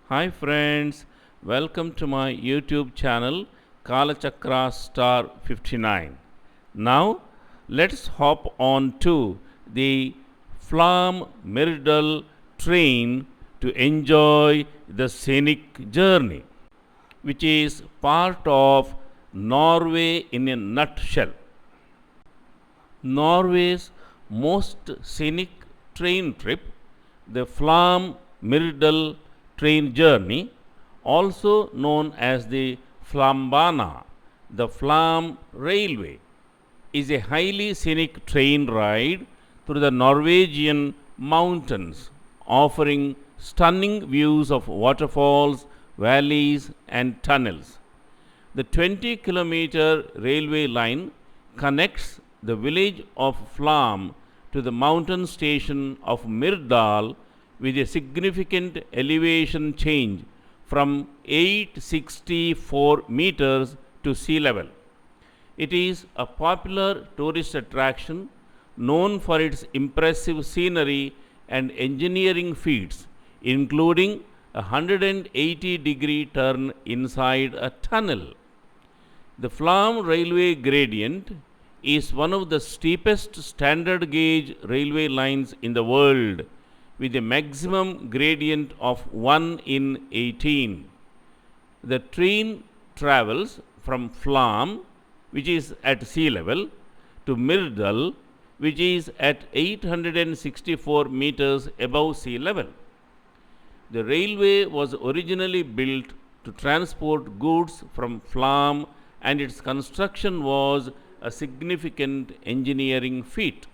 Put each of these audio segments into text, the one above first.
Hi friends, welcome to my YouTube channel Kalachakra Star 59. Now let's hop on to the Flåm Myrdal train to enjoy the scenic journey, which is part of Norway in a nutshell. Norway's most scenic train trip, the Flåm Myrdal train journey, also known as the Flambana, the Flåm Railway, is a highly scenic train ride through the Norwegian mountains, offering stunning views of waterfalls, valleys, and tunnels. The 20-kilometer railway line connects the village of Flåm to the mountain station of Myrdal with a significant elevation change from 864 meters to sea level. It is a popular tourist attraction known for its impressive scenery and engineering feats, including a 180-degree turn inside a tunnel. The Flåm railway gradient is one of the steepest standard gauge railway lines in the world, with a maximum gradient of 1 in 18. The train travels from Flåm, which is at sea level, to Myrdal, which is at 864 meters above sea level. The railway was originally built to transport goods from Flåm, and its construction was a significant engineering feat.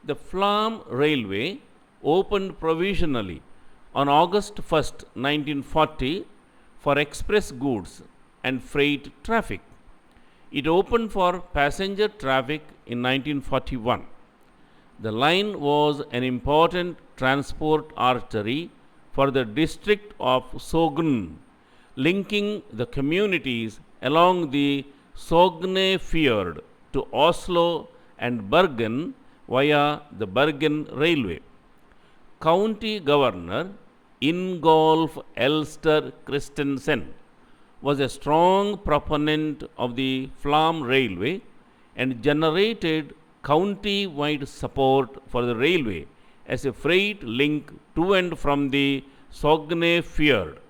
The Flåm Railway opened provisionally on August 1, 1940 for express goods and freight traffic. It opened for passenger traffic in 1941. The line was an important transport artery for the district of Sogn, linking the communities along the Sogne fjord to Oslo and Bergen via the Bergen Railway. County Governor Ingolf Elster Christensen was a strong proponent of the Flåm Railway and generated county-wide support for the railway as a freight link to and from the Sogne fjord.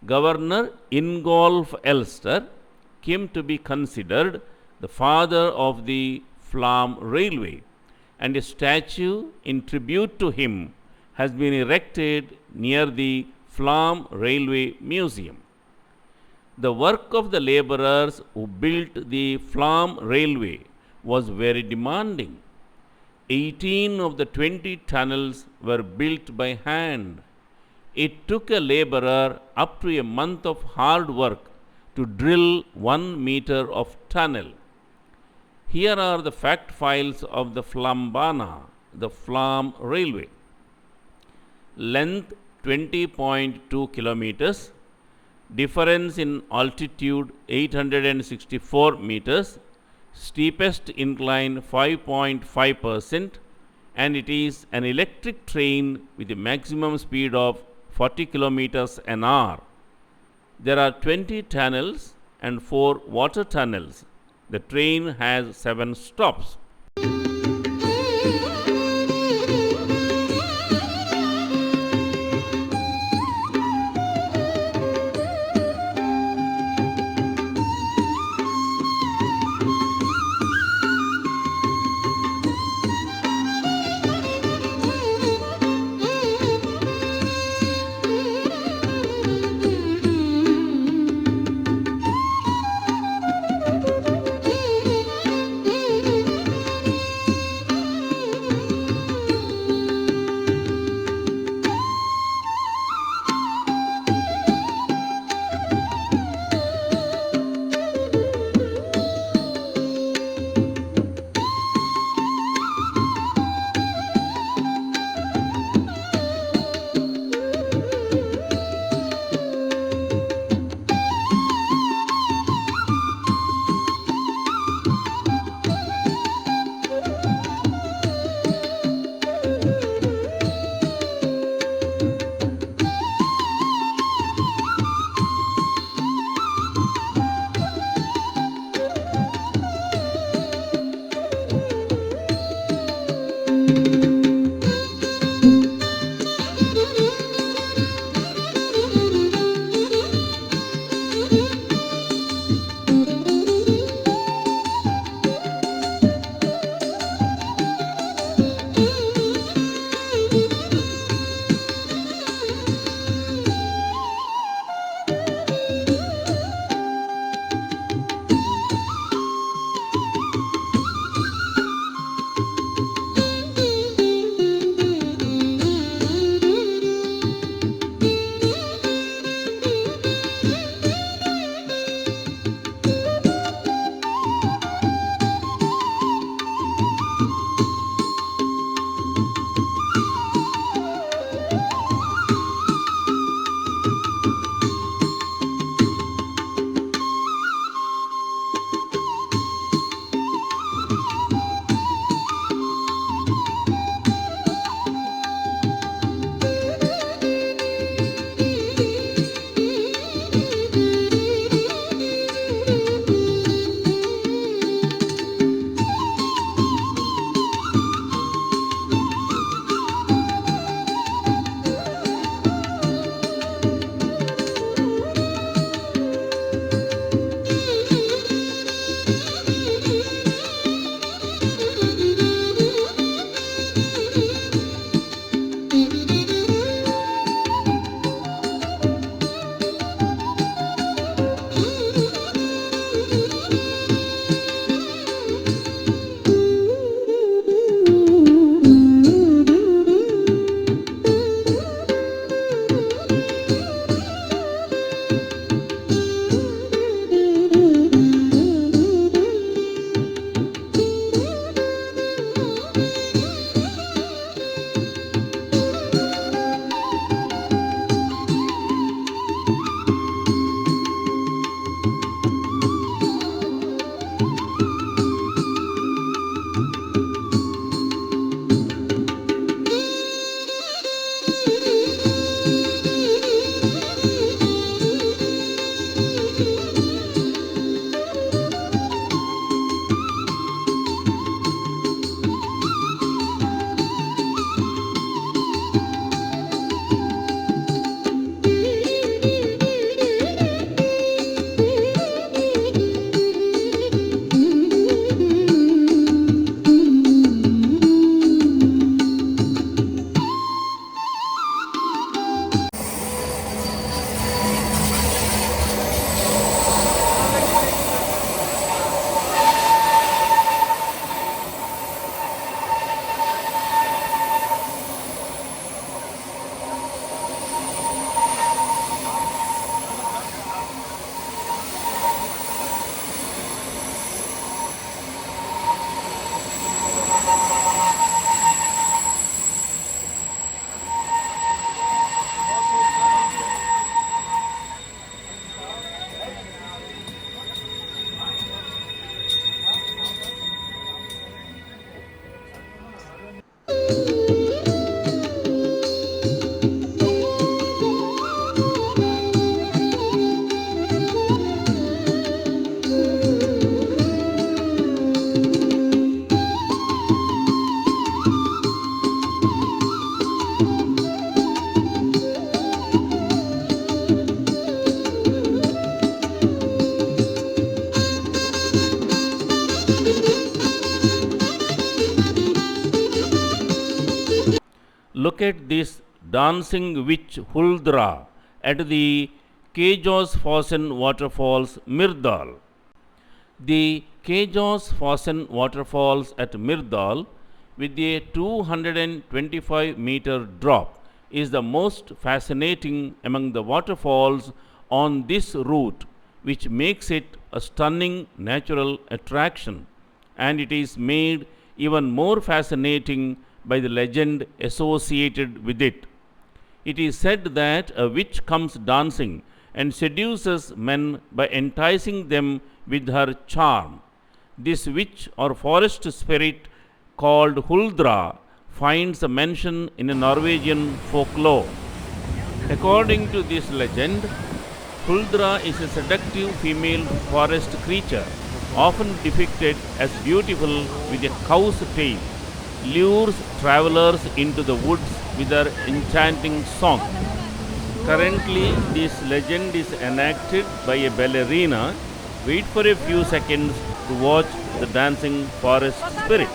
Governor Ingolf Elster came to be considered the father of the Flåm Railway, and a statue in tribute to him has been erected near the Flåm Railway Museum. The work of the laborers who built the Flåm Railway was very demanding. 18 of the 20 tunnels were built by hand. It took a laborer up to a month of hard work to drill 1 meter of tunnel. Here are the fact files of the Flambana, the Flåm Railway. Length 20.2 kilometers, difference in altitude 864 meters, steepest incline 5.5%, and it is an electric train with a maximum speed of 40 kilometers an hour. There are 20 tunnels and 4 water tunnels. The train has 7 stops. look at this dancing witch Huldra at the Kjosfossen Waterfalls, Myrdal. The Kjosfossen Waterfalls at Myrdal, with a 225-meter drop, is the most fascinating among the waterfalls on this route, which makes it a stunning natural attraction, and it is made even more fascinating by the legend associated with it. It is said that a witch comes dancing and seduces men by enticing them with her charm. This witch or forest spirit called Huldra finds a mention in a Norwegian folklore. According to this legend, Huldra is a seductive female forest creature, often depicted as beautiful with a cow's tail, lures travelers into the woods with her enchanting song. Currently, this legend is enacted by a ballerina. Wait for a few seconds to watch the dancing forest spirit.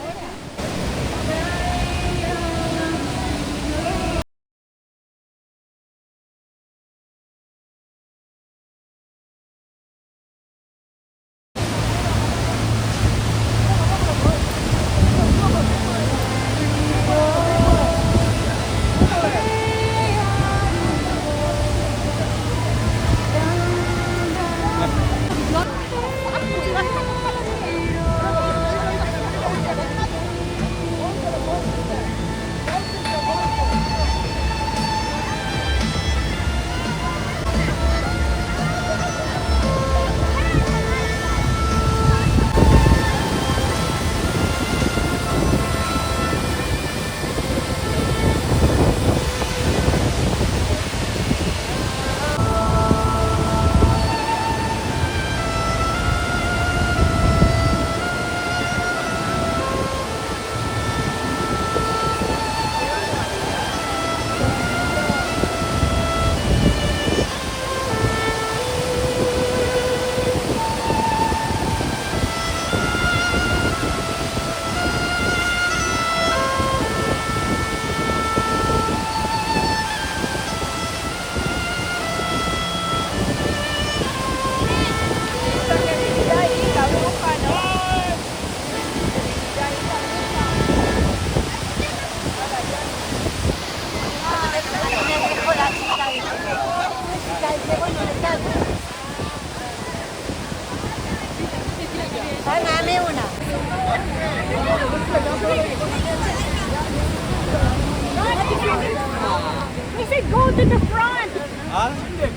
We said go to the front.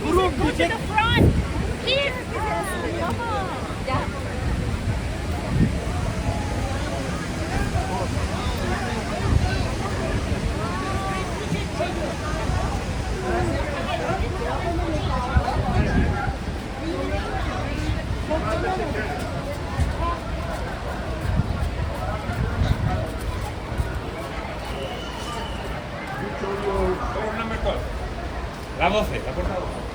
Go to the front. Please. Come on. La 12, la puerta 12.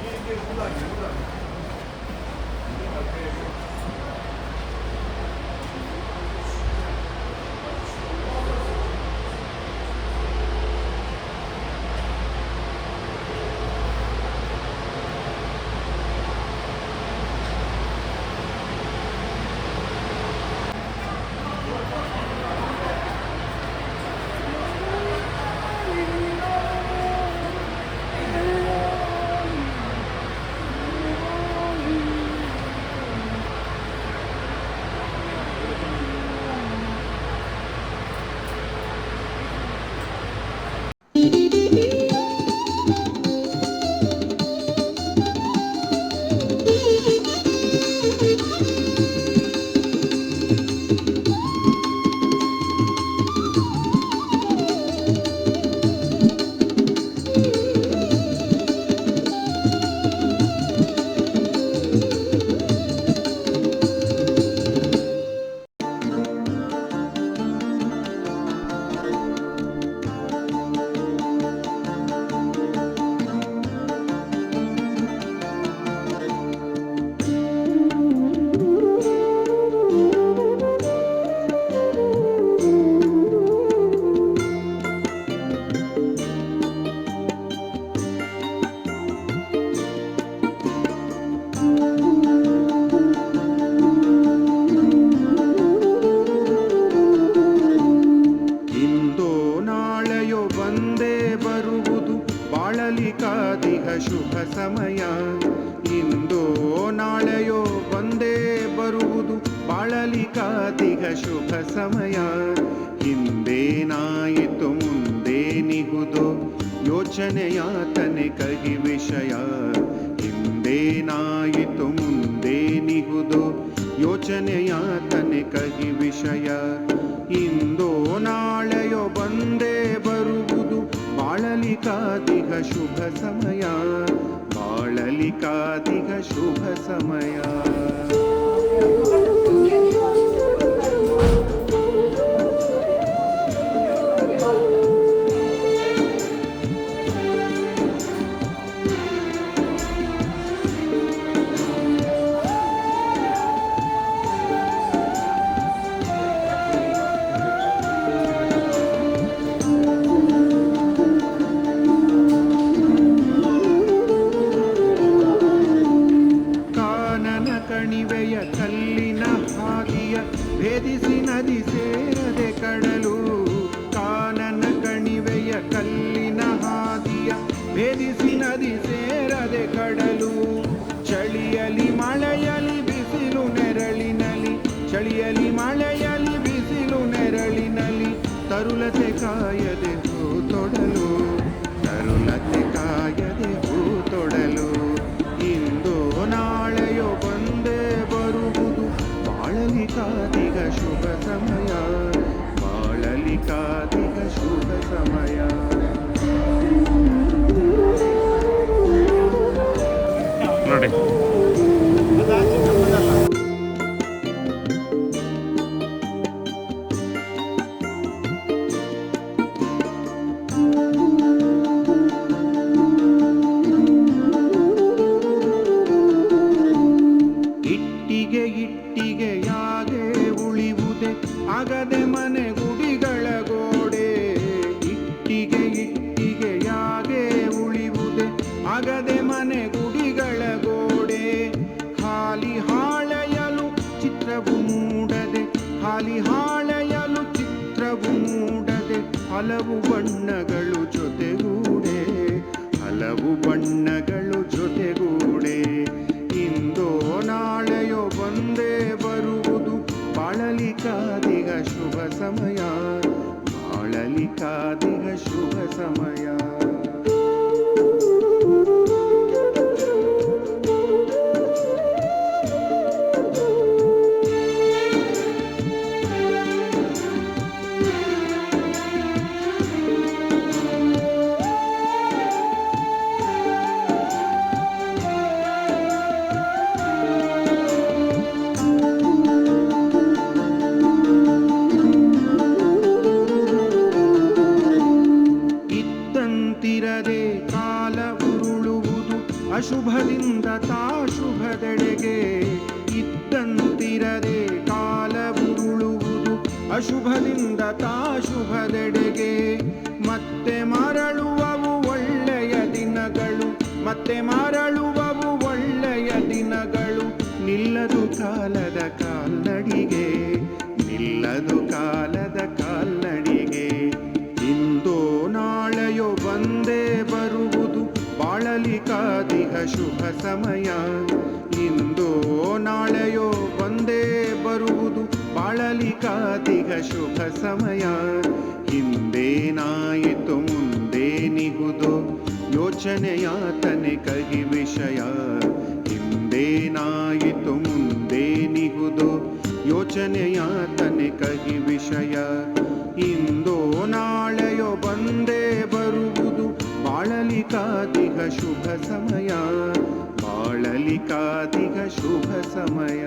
ಶುಭ ಸಮಯ. ಇಂದೋ ನಾಳೆಯೋ ಬಂದೇ ಬರುವುದು ಬಾಳಲಿಕಾದಿಗ ಶುಭ ಸಮಯ. ಹಿಂದೇನಾಯಿತು ಮುಂದೇನಿಹುದೋ ಯೋಚನೆಯಾತನೆ ಕಹಿ ವಿಷಯ. ಹಿಂದೇನಾಯಿತು ಮುಂದೇನಿಹುದೋ ಯೋಚನೆಯಾತನೆ ಕಹಿ ವಿಷಯ. ಇಂದೋ ನಾಳೆಯೋ ಬಂದೇ ಬರುವುದು ಬಾಳಲಿಕಾದಿಗ ಶುಭ ಸಮಯ. ಬಾಳಲಿಕಾದಿಗ ಶುಭ ಸಮಯ. ಕಣಿವೆಯ ಕಲ್ಲಿನ ಹಾದಿಯ ಭೇದಿಸಿ ನದಿ ಸೇರದೆ ಕಡಲು. ಕಾನನ ಕಣಿವೆಯ ಕಲ್ಲಿನ ಹಾದಿಯ ಭೇದಿಸಿ ನದಿ ಸೇರದೆ ಕಡಲು. ಚಳಿಯಲಿ ಮಳೆಯಲಿ ಬಿಸಿಲು ನೆರಳಿನಲಿ, ಚಳಿಯಲಿ ಮಳೆಯಲಿ ಬಿಸಿಲು ನೆರಳಿನಲಿ ತರುಲತೆ ಕಾಯದೆ ಹೂ ತೊಡಲು, ತರುಲತೆ ಕಾಯದೆ ಹೂ ತೊಡಲು. ಇಂದು ನಾಳೆಯೋ ಬಂದೇ ಬರುವುದು ಬಾಳಲಿಕಾದಿಗ ಶುಭ ಸಮಯ. ಬಾಳಲಿಕಾದಿಗ ಶುಭ ಸಮಯ. ನೋಡಿ ಇಟ್ಟಿಗೆಯಾಗೆ ಉಳಿವುದೇ ಆಗದೆ ಮನೆ ಗುಡಿಗಳ ಗೋಡೆ. ಇಟ್ಟಿಗೆಯಾಗೆ ಉಳಿವುದೇ ಆಗದೆ ಮನೆ ಗುಡಿಗಳ ಗೋಡೆ. ಹಾಲಿ ಹಾಳೆಯಲು ಚಿತ್ರವು ಮೂಡದೆ, ಹಾಲಿ ಹಾಳೆಯಲು ಚಿತ್ರವು ಮೂಡದೆ ಹಲವು ಬಣ್ಣಗಳು ಜೊತೆಗೂಡೆ, ಹಲವು ಬಣ್ಣಗಳು ಜೊತೆಗೂಡೆ. ಇಂದೋ ನಾಳೆಯೋ ಬಂದೇ ಬರುವುದು ಬಾಳಲಿಕಾದಿಗ ಶುಭ ಸಮಯ. ಬಾಳಲಿಕಾದಿಗ ಶುಭ ಸಮಯ. ಇದ್ದಂತಿರದೆ ಕಾಲ ಉರುಳುವುದು ಅಶುಭದಿಂದ ತಾಶುಭದೆಡೆಗೆ. ಇದ್ದಂತಿರದೆ ಕಾಲ ಉರುಳುವುದು ಅಶುಭದಿಂದ ತಾಶುಭದೆಡೆಗೆ. ಮತ್ತೆ ಮರಳುವವು ಒಳ್ಳೆಯ ದಿನಗಳು, ಮತ್ತೆ ಮರಳುವವು ಒಳ್ಳೆಯ ದಿನಗಳು. ನಿಲ್ಲದು ಕಾಲದ ಕಾಲ್ನಡಿಗೆ, ನಿಲ್ಲದು ಕಾಲದ ಕಾಲ್ನಡಿಗೆ. ಇಂದೋ ನಾಳೆಯೋ ಬಂದೇ ಬರುವುದು ಬಾಳಲಿಕಾದಿಗ ಶುಭ ಸಮಯ. ಇಂದೋ ನಾಳೆಯೋ ಬಂದೇ ಬರುವುದು ಬಾಳಲಿಕಾದಿಗ ಶುಭ ಸಮಯ. ಹಿಂದೇನಾಯಿತು ಮುಂದೇನಿಹುದೋ ಯೋಚನೆಯಾತನೆ ಕಹಿ ವಿಷಯ. ಹಿಂದೇನಾಯಿತು ಮುಂದೇನಿಹುದೋ ಯೋಚನೆಯಾತನೆ ಕಹಿ ವಿಷಯ. ಇಂದೋ ನಾಳೆಯೋ ಬಂದೇ ಬರುವುದು ಬಾಳಲಿಕಾದಿಗ ಶುಭ ಸಮಯ. ಬಾಳಲಿಕಾದಿಗ ಶುಭ ಸಮಯ.